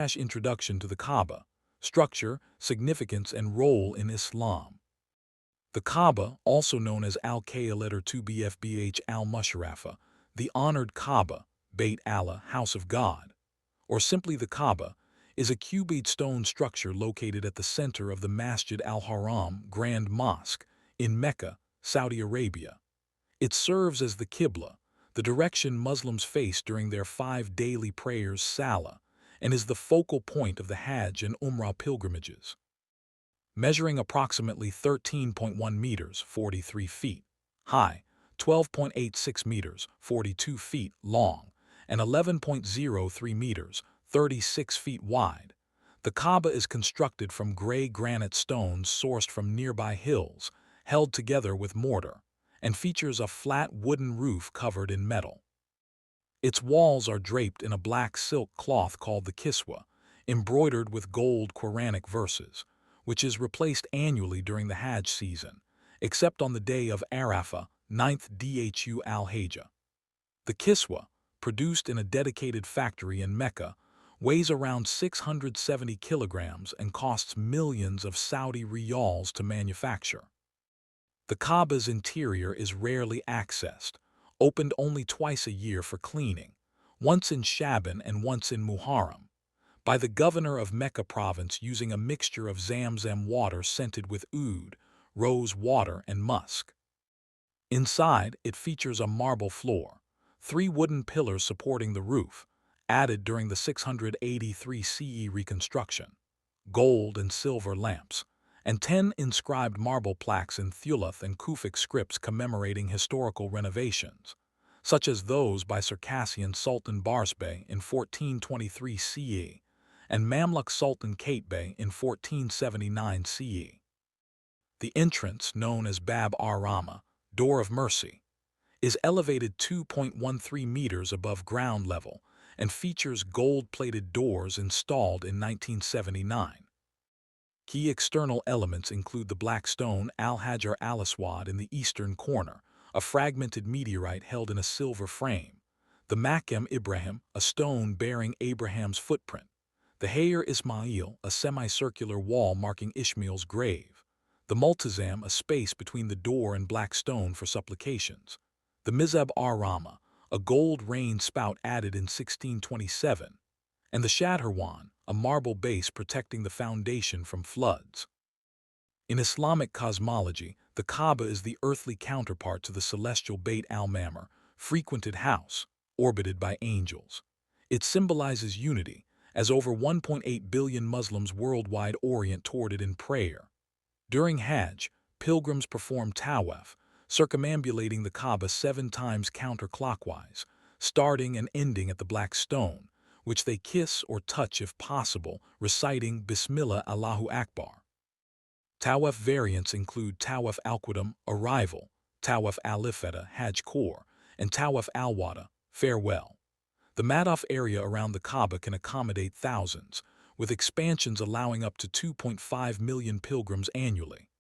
Introduction to the Kaaba, Structure, Significance and Role in Islam. The Kaaba, also known as al-Bfbh al-Musharafa, the honored Kaaba, Beit Allah, House of God, or simply the Kaaba, is a cuboid stone structure located at the center of the Masjid al-Haram, Grand Mosque, in Mecca, Saudi Arabia. It serves as the Qibla, the direction Muslims face during their 5 daily prayers Salah, and is the focal point of the Hajj and Umrah pilgrimages. Measuring approximately 13.1 meters, 43 feet, high, 12.86 meters, 42 feet long, and 11.03 meters, 36 feet wide, the Kaaba is constructed from gray granite stones sourced from nearby hills, held together with mortar, and features a flat wooden roof covered in metal. Its walls are draped in a black silk cloth called the kiswa, embroidered with gold Quranic verses, which is replaced annually during the Hajj season, except on the day of Arafah, 9th Dhu al-Hajjah. The kiswa, produced in a dedicated factory in Mecca, weighs around 670 kilograms and costs millions of Saudi riyals to manufacture. The Kaaba's interior is rarely accessed, opened only twice a year for cleaning, once in Shaban and once in Muharram, by the governor of Mecca province using a mixture of Zamzam water scented with oud, rose water, and musk. Inside, it features a marble floor, 3 wooden pillars supporting the roof, added during the 683 CE reconstruction, gold and silver lamps, and 10 inscribed marble plaques in Thuluth and Kufic scripts commemorating historical renovations, such as those by Circassian Sultan Barsbey in 1423 CE and Mamluk Sultan Katebey in 1479 CE. The entrance, known as Bab ar-Rahma, Door of Mercy, is elevated 2.13 meters above ground level and features gold-plated doors installed in 1979. Key external elements include the black stone al-Hajar al-Aswad in the eastern corner, a fragmented meteorite held in a silver frame, the Maqam Ibrahim, a stone bearing Abraham's footprint, the Hayr Ismail, a semicircular wall marking Ishmael's grave, the Multazam, a space between the door and black stone for supplications, the Mizab ar-Rahma, a gold rain spout added in 1627, and the Shadharwan, a marble base protecting the foundation from floods. In Islamic cosmology, the Kaaba is the earthly counterpart to the celestial Beit al-Mamur, frequented house, orbited by angels. It symbolizes unity, as over 1.8 billion Muslims worldwide orient toward it in prayer. During Hajj, pilgrims perform tawaf, circumambulating the Kaaba 7 times counterclockwise, starting and ending at the black stone, which they kiss or touch if possible, reciting Bismillah Allahu Akbar. Tawaf variants include Tawaf al-Qudum, Arrival, Tawaf al-Ifada, Hajj Core, and Tawaf al-Wada, Farewell. The Mataf area around the Kaaba can accommodate thousands, with expansions allowing up to 2.5 million pilgrims annually.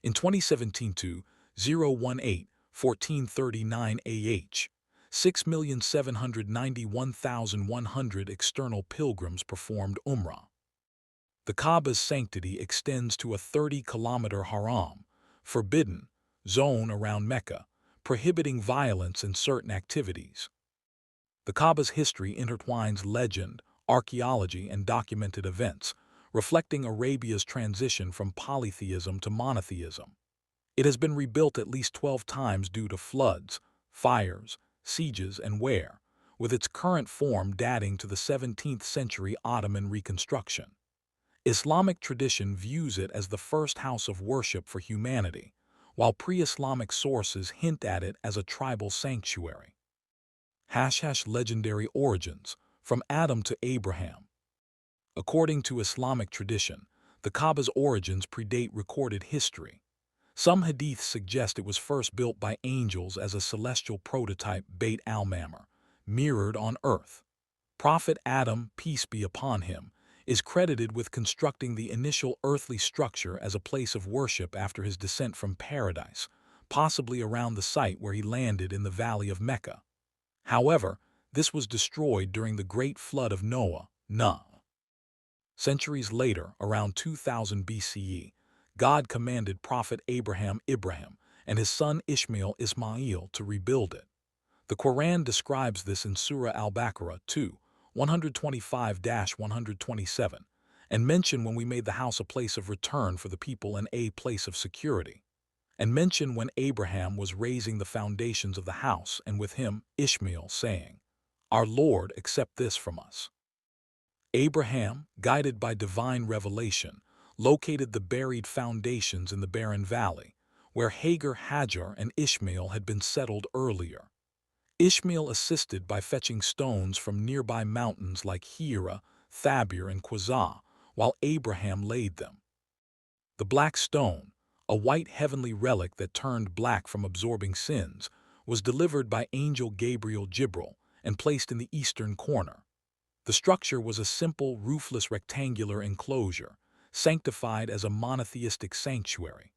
In 2017 to 018-1439 AH, 6,791,100 external pilgrims performed Umrah. The Kaaba's sanctity extends to a 30-kilometer haram, forbidden, zone around Mecca, prohibiting violence and certain activities. The Kaaba's history intertwines legend, archaeology, and documented events, reflecting Arabia's transition from polytheism to monotheism. It has been rebuilt at least 12 times due to floods, fires, sieges, and wear, with its current form dating to the 17th century Ottoman reconstruction. Islamic tradition views it as the first house of worship for humanity, while pre-Islamic sources hint at it as a tribal sanctuary. Legendary origins, from Adam to Abraham. According to Islamic tradition, the Kaaba's origins predate recorded history. Some hadiths suggest it was first built by angels as a celestial prototype Beit al-Mamur, mirrored on earth. Prophet Adam, peace be upon him, is credited with constructing the initial earthly structure as a place of worship after his descent from paradise, possibly around the site where he landed in the valley of Mecca. However, this was destroyed during the Great Flood of Noah, Nuh. Centuries later, around 2000 BCE, God commanded Prophet Ibrahim and his son Ismail to rebuild it. The Quran describes this in Surah al-Baqarah 2, 125-127, and mention when we made the house a place of return for the people and a place of security. And mention when Abraham was raising the foundations of the house, and with him Ishmael, saying, "Our Lord, accept this from us." Abraham, guided by divine revelation, located the buried foundations in the barren valley, where Hajar and Ishmael had been settled earlier. Ishmael assisted by fetching stones from nearby mountains like Hira, Thabir, and Quazah, while Abraham laid them. The black stone, a white heavenly relic that turned black from absorbing sins, was delivered by angel Gabriel Jibril and placed in the eastern corner. The structure was a simple, roofless rectangular enclosure, sanctified as a monotheistic sanctuary.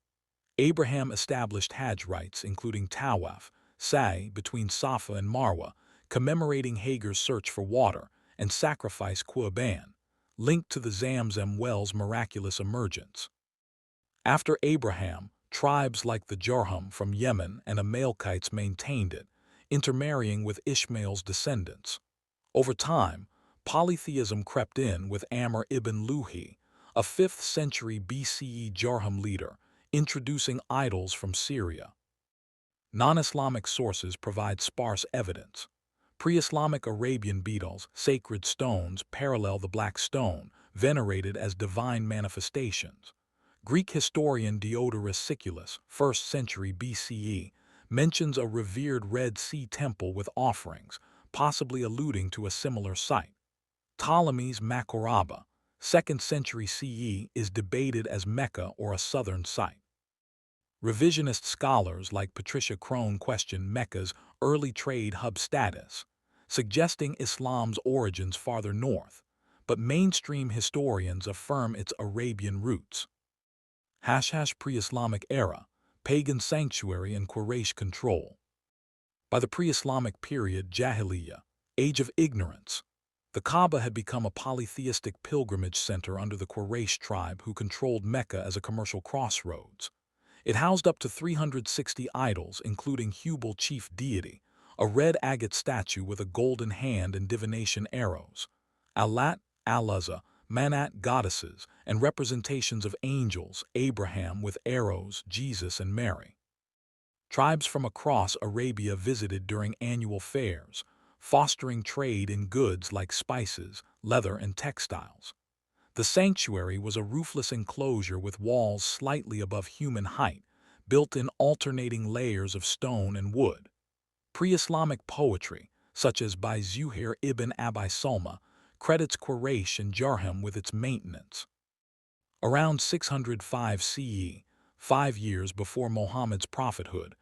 Abraham established Hajj rites, including Tawaf, Sa'i between Safa and Marwa, commemorating Hagar's search for water, and sacrifice Qurban, linked to the Zamzam well's miraculous emergence. After Abraham, tribes like the Jurhum from Yemen and Amalekites maintained it, intermarrying with Ishmael's descendants. Over time, polytheism crept in with Amr ibn Luhi, a 5th century BCE Jurhum leader, introducing idols from Syria. Non-Islamic sources provide sparse evidence. Pre-Islamic Arabian beetles, sacred stones, parallel the black stone, venerated as divine manifestations. Greek historian Diodorus Siculus, 1st century BCE, mentions a revered Red Sea temple with offerings, possibly alluding to a similar site. Ptolemy's Macoraba, 2nd century CE, is debated as Mecca or a southern site. Revisionist scholars like Patricia Crone question Mecca's early trade hub status, suggesting Islam's origins farther north, but mainstream historians affirm its Arabian roots. Pre-Islamic era, pagan sanctuary and Quraysh control. By the pre-Islamic period, Jahiliyyah, age of ignorance, the Kaaba had become a polytheistic pilgrimage center under the Quraysh tribe who controlled Mecca as a commercial crossroads. It housed up to 360 idols, including Hubal chief deity, a red agate statue with a golden hand and divination arrows, Al-Lat, Al-Uzza, Manat goddesses, and representations of angels, Abraham with arrows, Jesus and Mary. Tribes from across Arabia visited during annual fairs, fostering trade in goods like spices, leather, and textiles. The sanctuary was a roofless enclosure with walls slightly above human height, built in alternating layers of stone and wood. Pre-Islamic poetry, such as by Zuhair ibn Abi Salma, credits Quraysh and Jurhum with its maintenance. Around 605 CE, 5 years before Muhammad's prophethood,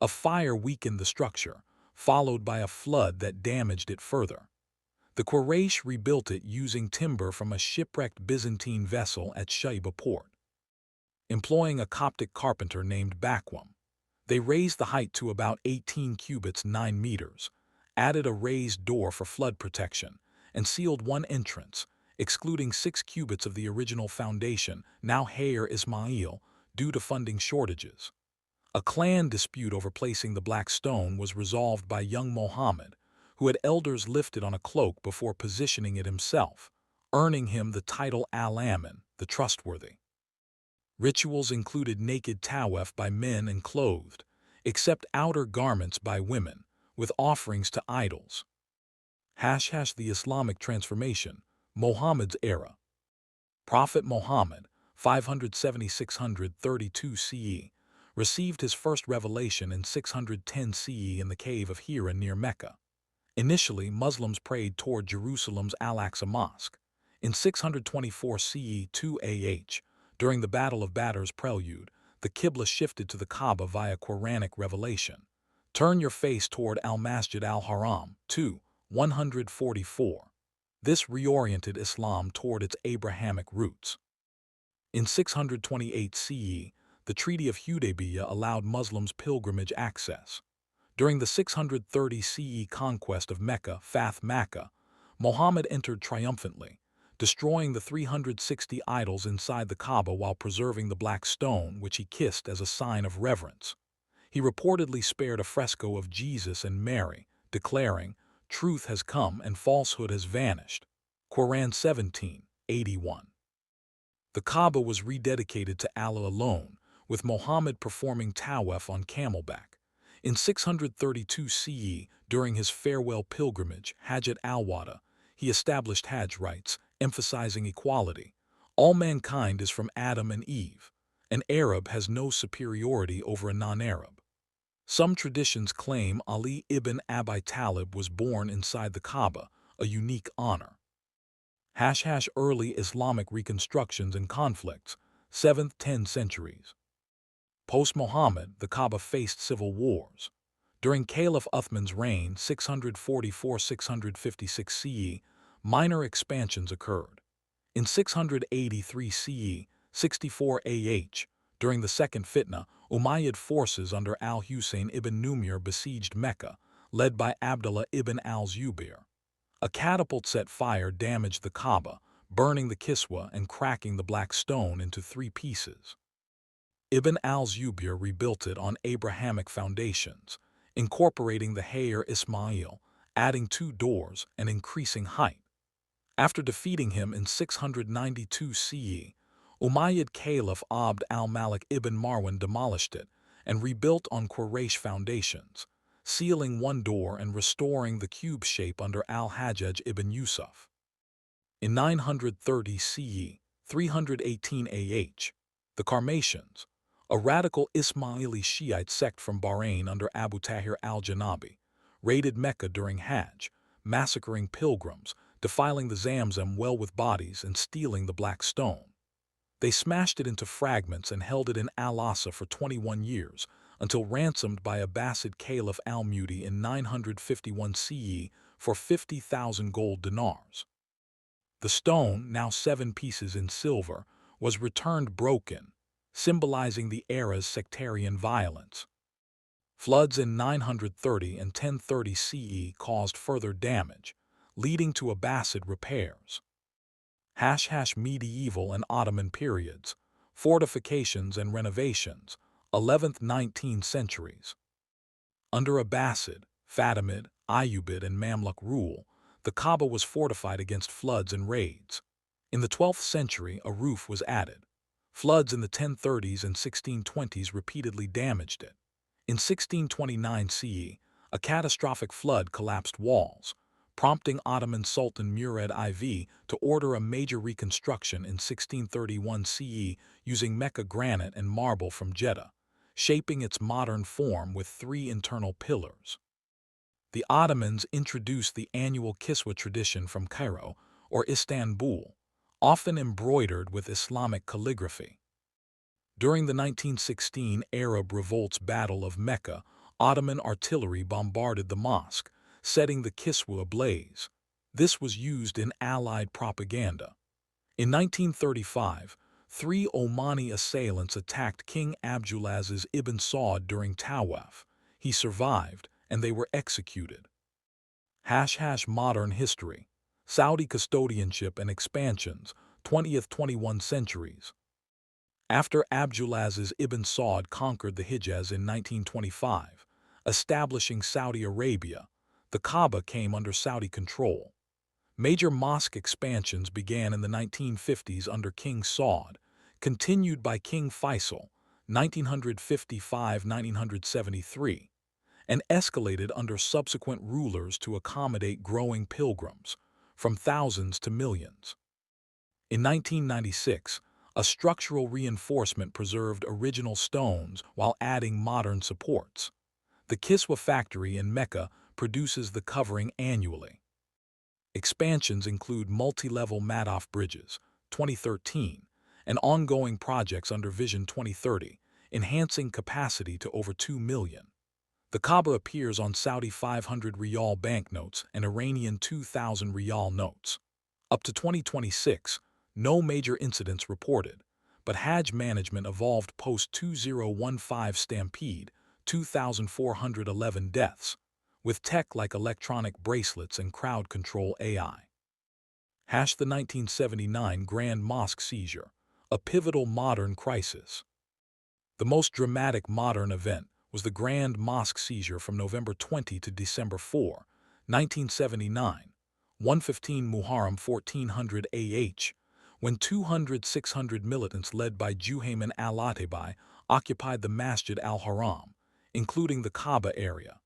a fire weakened the structure, followed by a flood that damaged it further. The Quraysh rebuilt it using timber from a shipwrecked Byzantine vessel at Shaiba port. Employing a Coptic carpenter named Bakwam, they raised the height to about 18 cubits 9 meters, added a raised door for flood protection, and sealed one entrance, excluding 6 cubits of the original foundation, now Hajar Ismail, due to funding shortages. A clan dispute over placing the black stone was resolved by young Muhammad, who had elders lifted on a cloak before positioning it himself, earning him the title Al-Amin, the trustworthy. Rituals included naked tawaf by men and clothed, except outer garments by women, with offerings to idols. The Islamic transformation, Muhammad's era. Prophet Muhammad, 570–632 CE, received his first revelation in 610 CE in the cave of Hira near Mecca. Initially, Muslims prayed toward Jerusalem's Al-Aqsa Mosque. In 624 CE 2 AH, during the Battle of Badr's prelude, the Qibla shifted to the Kaaba via Quranic revelation. Turn your face toward al-Masjid al-Haram, 2, 144. This reoriented Islam toward its Abrahamic roots. In 628 CE, the Treaty of Hudaybiyah allowed Muslims pilgrimage access. During the 630 CE conquest of Mecca, Fath Makkah, Muhammad entered triumphantly, destroying the 360 idols inside the Kaaba while preserving the black stone, which he kissed as a sign of reverence. He reportedly spared a fresco of Jesus and Mary, declaring, "Truth has come and falsehood has vanished." Quran 17:81. The Kaaba was rededicated to Allah alone, with Muhammad performing tawaf on camelback. In 632 CE, during his farewell pilgrimage, Hajj al-Wada, he established Hajj rites, emphasizing equality. All mankind is from Adam and Eve. An Arab has no superiority over a non-Arab. Some traditions claim Ali ibn Abi Talib was born inside the Kaaba, a unique honor. Early Islamic reconstructions and conflicts, 7th–10th centuries. Post-Muhammad, the Kaaba faced civil wars. During Caliph Uthman's reign, 644–656 CE, minor expansions occurred. In 683 CE, 64 AH, during the Second Fitna, Umayyad forces under al-Husayn ibn Numir besieged Mecca, led by Abdullah ibn al-Zubayr. A catapult set fire damaged the Kaaba, burning the Kiswa and cracking the black stone into 3 pieces. Ibn al-Zubayr rebuilt it on Abrahamic foundations, incorporating the Hayr Ismail, adding 2 doors and increasing height. After defeating him in 692 CE, Umayyad Caliph Abd al-Malik ibn Marwan demolished it and rebuilt on Quraysh foundations, sealing 1 door and restoring the cube shape under al-Hajjaj ibn Yusuf. In 930 CE, 318 AH, the Karmatians, a radical Ismaili Shiite sect from Bahrain under Abu Tahir al-Janabi, raided Mecca during Hajj, massacring pilgrims, defiling the Zamzam well with bodies and stealing the black stone. They smashed it into fragments and held it in Al-Aqsa for 21 years, until ransomed by Abbasid Caliph al-Mudi in 951 CE for 50,000 gold dinars. The stone, now 7 pieces in silver, was returned broken, symbolizing the era's sectarian violence. Floods in 930 and 1030 CE caused further damage, leading to Abbasid repairs. Medieval and Ottoman periods, fortifications and renovations, 11th–19th centuries. Under Abbasid, Fatimid, Ayyubid and Mamluk rule, the Kaaba was fortified against floods and raids. In the 12th century, a roof was added. Floods in the 1030s and 1620s repeatedly damaged it. In 1629 CE, a catastrophic flood collapsed walls, prompting Ottoman Sultan Murad IV to order a major reconstruction in 1631 CE using Mecca granite and marble from Jeddah, shaping its modern form with 3 internal pillars. The Ottomans introduced the annual Kiswa tradition from Cairo or Istanbul, often embroidered with Islamic calligraphy. During the 1916 Arab Revolt's Battle of Mecca, Ottoman artillery bombarded the mosque, setting the Kiswa ablaze. This was used in Allied propaganda. In 1935, 3 Omani assailants attacked King Abdulaziz ibn Saud during Tawaf. He survived, and they were executed. Modern history, Saudi custodianship and expansions, 20th–21 centuries. After Abdulaziz ibn Saud conquered the Hijaz in 1925, establishing Saudi Arabia, the Kaaba came under Saudi control. Major mosque expansions began in the 1950s under King Saud, continued by King Faisal, 1955–1973, and escalated under subsequent rulers to accommodate growing pilgrims, from thousands to millions. In 1996, a structural reinforcement preserved original stones while adding modern supports. The Kiswa factory in Mecca produces the covering annually. Expansions include multi-level Madoff bridges, 2013, and ongoing projects under Vision 2030, enhancing capacity to over 2 million. The Kaaba appears on Saudi 500 Riyal banknotes and Iranian 2,000 Riyal notes. Up to 2026, no major incidents reported, but Hajj management evolved post-2015 stampede, 2,411 deaths, with tech like electronic bracelets and crowd control AI. The 1979 Grand Mosque seizure, a pivotal modern crisis. The most dramatic modern event was the Grand Mosque seizure from November 20 to December 4, 1979, 115 Muharram 1400 AH, when 200-600 militants led by Juhayman al-Otaybi occupied the Masjid al-Haram, including the Kaaba area.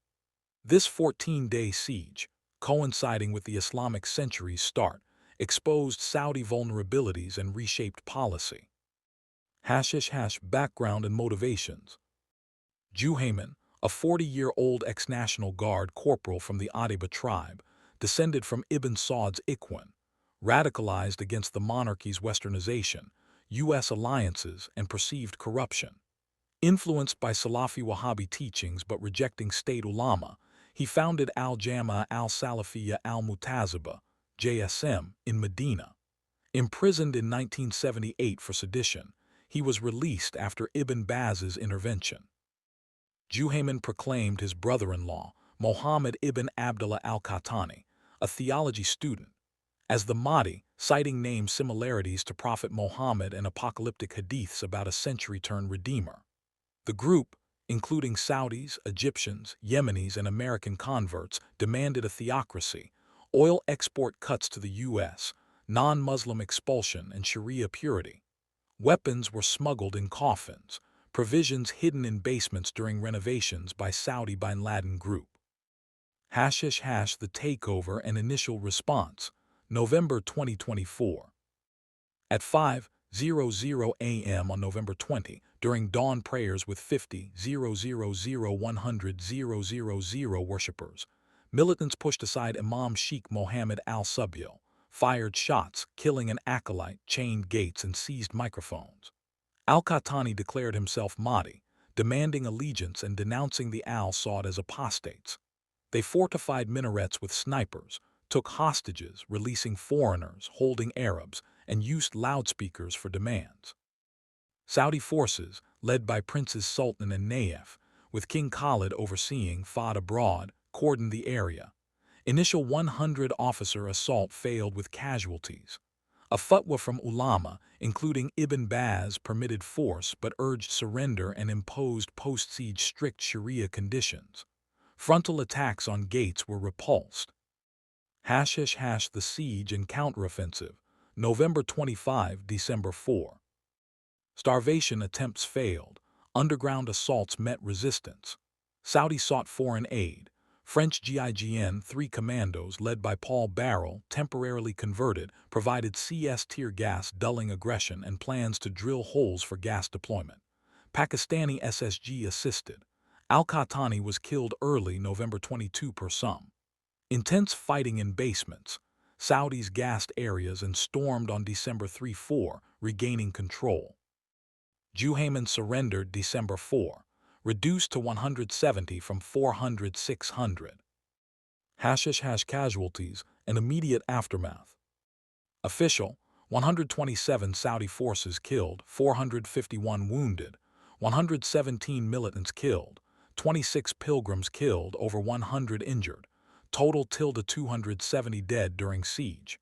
This 14-day siege, coinciding with the Islamic century's start, exposed Saudi vulnerabilities and reshaped policy. Background and motivations. Juhayman, a 40-year-old ex-National Guard corporal from the Otaybi tribe, descended from Ibn Saud's Ikhwan, radicalized against the monarchy's westernization, U.S. alliances, and perceived corruption. Influenced by Salafi Wahhabi teachings but rejecting state ulama, he founded al-Jama'a al-Salafiyya al-Mutaziba, JSM, in Medina. Imprisoned in 1978 for sedition, he was released after Ibn Baz's intervention. Juhayman proclaimed his brother-in-law, Muhammad ibn Abdullah al-Qahtani, a theology student, as the Mahdi, citing name similarities to Prophet Muhammad and apocalyptic hadiths about a century-turned redeemer. The group, including Saudis, Egyptians, Yemenis, and American converts, demanded a theocracy, oil export cuts to the U.S., non-Muslim expulsion, and Sharia purity. Weapons were smuggled in coffins, provisions hidden in basements during renovations by Saudi bin Laden Group. The takeover and initial response, November 2024. At 5:00 a.m. on November 20, during dawn prayers with 50,000 worshippers, militants pushed aside Imam Sheikh Mohammed al-Subyil, fired shots, killing an acolyte, chained gates, and seized microphones. Al-Qahtani declared himself Mahdi, demanding allegiance and denouncing the al-Saud as apostates. They fortified minarets with snipers, took hostages, releasing foreigners, holding Arabs, and used loudspeakers for demands. Saudi forces, led by Princes Sultan and Nayef, with King Khalid overseeing, fought abroad, cordoned the area. Initial 100-officer assault failed with casualties. A fatwa from ulama, including Ibn Baz, permitted force but urged surrender and imposed post-siege strict Sharia conditions. Frontal attacks on gates were repulsed. The siege and counteroffensive, November 25, December 4. Starvation attempts failed. Underground assaults met resistance. Saudi sought foreign aid. French GIGN 3 commandos led by Paul Barrel, temporarily converted, provided CS tear gas dulling aggression and plans to drill holes for gas deployment. Pakistani SSG assisted. Al-Qahtani was killed early November 22 per some. Intense fighting in basements. Saudis gassed areas and stormed on December 3-4, regaining control. Juhayman surrendered December 4. Reduced to 170 from 400-600. Casualties and immediate aftermath. Official, 127 Saudi forces killed, 451 wounded, 117 militants killed, 26 pilgrims killed, over 100 injured, total 270 dead during siege.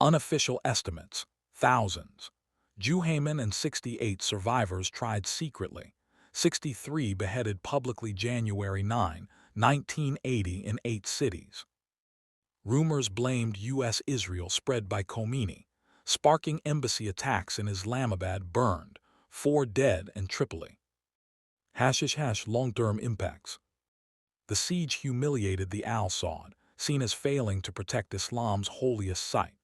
Unofficial estimates, thousands. Juhayman and 68 survivors tried secretly. 63 beheaded publicly January 9, 1980 in 8 cities. Rumors blamed U.S.-Israel spread by Khomeini, sparking embassy attacks in Islamabad burned, 4 dead and Tripoli. Long-term impacts. The siege humiliated the al-Saud, seen as failing to protect Islam's holiest site.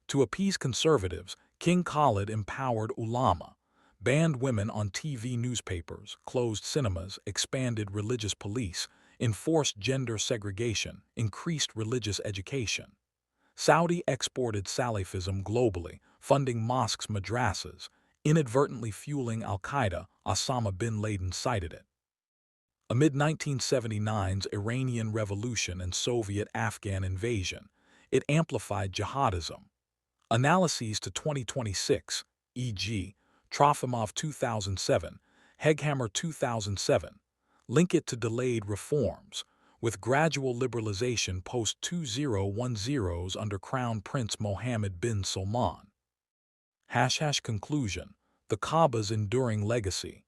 To appease conservatives, King Khalid empowered ulama, banned women on TV newspapers, closed cinemas, expanded religious police, enforced gender segregation, increased religious education. Saudi exported Salafism globally, funding mosques, madrasas, inadvertently fueling al-Qaeda. Osama bin Laden cited it. Amid 1979's Iranian Revolution and Soviet-Afghan invasion, it amplified jihadism. Analyses to 2026, e.g., Trofimov 2007, Heghammer 2007, link it to delayed reforms, with gradual liberalization post-2010s under Crown Prince Mohammed bin Salman. Conclusion: the Kaaba's enduring legacy.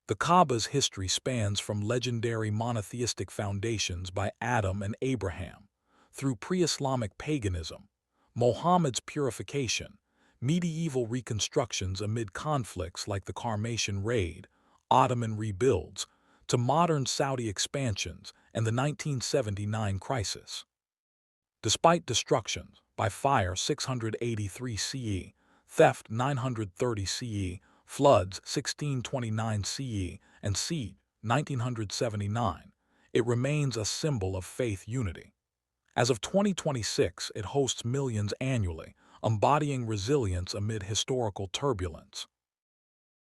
The Kaaba's history spans from legendary monotheistic foundations by Adam and Abraham, through pre-Islamic paganism, Muhammad's purification, medieval reconstructions amid conflicts like the Karmatian Raid, Ottoman rebuilds, to modern Saudi expansions and the 1979 crisis. Despite destructions by fire 683 CE, theft 930 CE, floods 1629 CE, and siege 1979, it remains a symbol of faith unity. As of 2026, it hosts millions annually, embodying resilience amid historical turbulence.